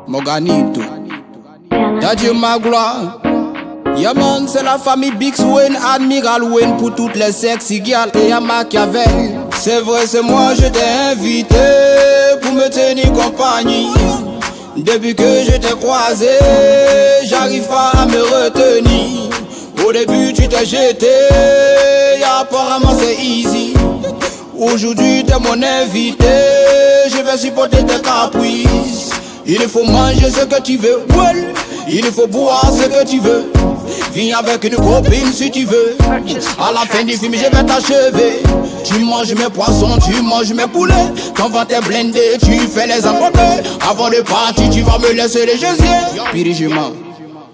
Moganito, Daddy Magloire. Yeah man, c'est la famille Bix Wayne, Admiral Wayne pour toutes les sexy girls et à Machiavel. C'est vrai, c'est moi, je t'ai invité pour me tenir compagnie. Depuis que je t'ai croisé, j'arrive pas à me retenir. Au début tu t'es jeté, apparemment c'est easy. Aujourd'hui t'es mon invité, je vais supporter tes caprices. Il faut manger ce que tu veux, il faut boire ce que tu veux. Viens avec une copine si tu veux. À la fin du film je vais t'achever. Tu manges mes poissons, tu manges mes poulets. Quand va t'es blindé, tu fais les emporter. Avant de partir tu vas me laisser les gésiers. Pirigement.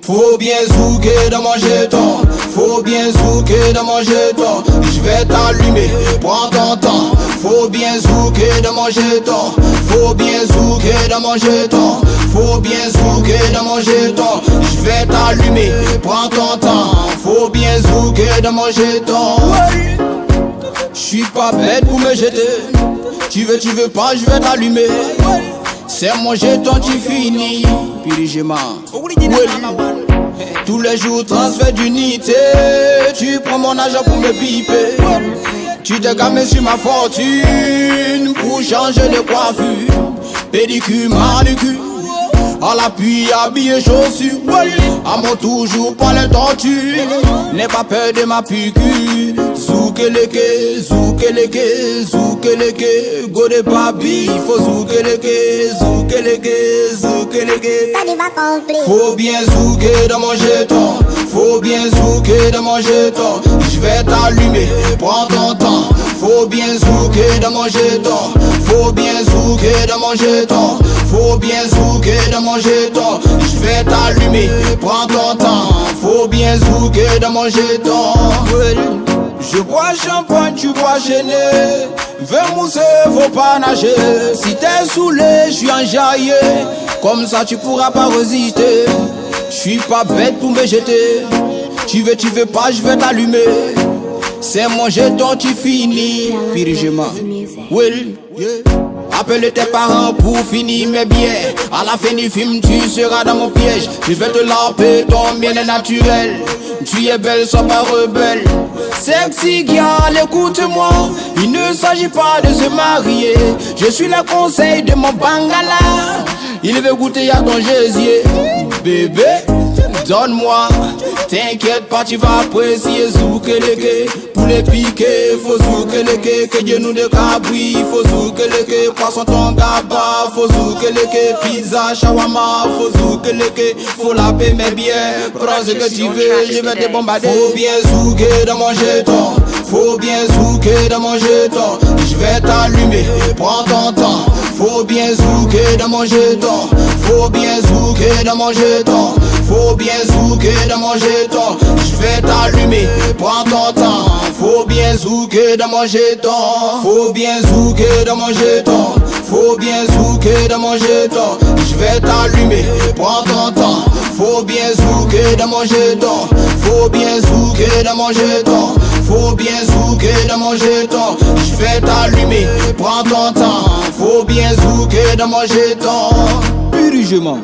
Faut bien zouker dans mon jeton, faut bien zouker dans mon jeton. Je vais t'allumer, prends ton temps. Faut bien zouker dans mon jeton, faut bien zouker dans mon jeton. Faut bien zouker dans mon jeton. Je vais t'allumer, prends ton temps. Faut bien zouker dans mon jeton. J'suis pas bête pour me jeter. Tu veux pas, je vais t'allumer. C'est mon jeton, tu finis. Pirigement. Tous les jours transfert d'unité. Tu prends mon argent pour me piper. Tu t'es gamé sur ma fortune pour changer de coiffure. Pédicure, manucure, à l'appui, habillé, chaussures. À mon toujours pas les tortues. N'aie pas peur de ma piqûre. Zoukeleke, zoukeleke, zoukeleke. Go de babi, faut zoukeleke, zoukeleke, zoukeleke. Faut bien zouker dans mon jeton, faut bien zouker dans mon jeton. Je vais t'allumer, prends ton temps. Faut bien zouker dans mon jeton, faut bien zouker dans mon jeton. Faut bien zouker dans mon jeton. Je vais t'allumer, prends ton temps. Faut bien zouker dans mon jeton. Je bois champagne, tu bois gêné. Veux mousser, faut pas nager. Si t'es saoulé, je suis enjaillé. Comme ça tu pourras pas résister. Je suis pas bête pour me jeter. Tu veux pas, je vais t'allumer. C'est mon jeton, tu finis. Pirigement. Well, yeah. Appelle tes parents pour finir mes billets. À la fin du film, tu seras dans mon piège. Je vais te lamper, ton bien est naturel. Tu es belle, sois pas rebelle. Sexy girl, écoute-moi. Il ne s'agit pas de se marier. Je suis le conseil de mon bangala. Il veut goûter à ton gésier. Bébé, donne-moi. T'inquiète pas, tu vas apprécier. Zoukeleke, pour les piquer, faut zoukeleke. Que Dieu nous décabri, faut zoukeleke. Poisson ton gaba, faut zoukeleke. Pizza, shawarma, faut zoukeleke. Faut laver mes biens, prends ce que tu veux, je vais te bombarder. Faut bien zouker dans mon jeton, faut bien zouker dans mon jeton. Je vais t'allumer, prends ton temps. Faut bien zouker dans mon jeton, faut bien zouker dans mon jeton. Faut bien zouker dans mon jeton. Je vais t'allumer, prends ton temps. Faut bien zouker dans mon jeton. Faut bien zouker dans mon jeton. Faut bien zouker dans mon jeton. Je vais t'allumer, prends ton temps. Faut bien zouker dans mon jeton. Faut bien zouker dans mon jeton. Faut bien zouker dans mon jeton. Je vais t'allumer, prends ton temps. Faut bien zouker dans mon jeton. Pirigement.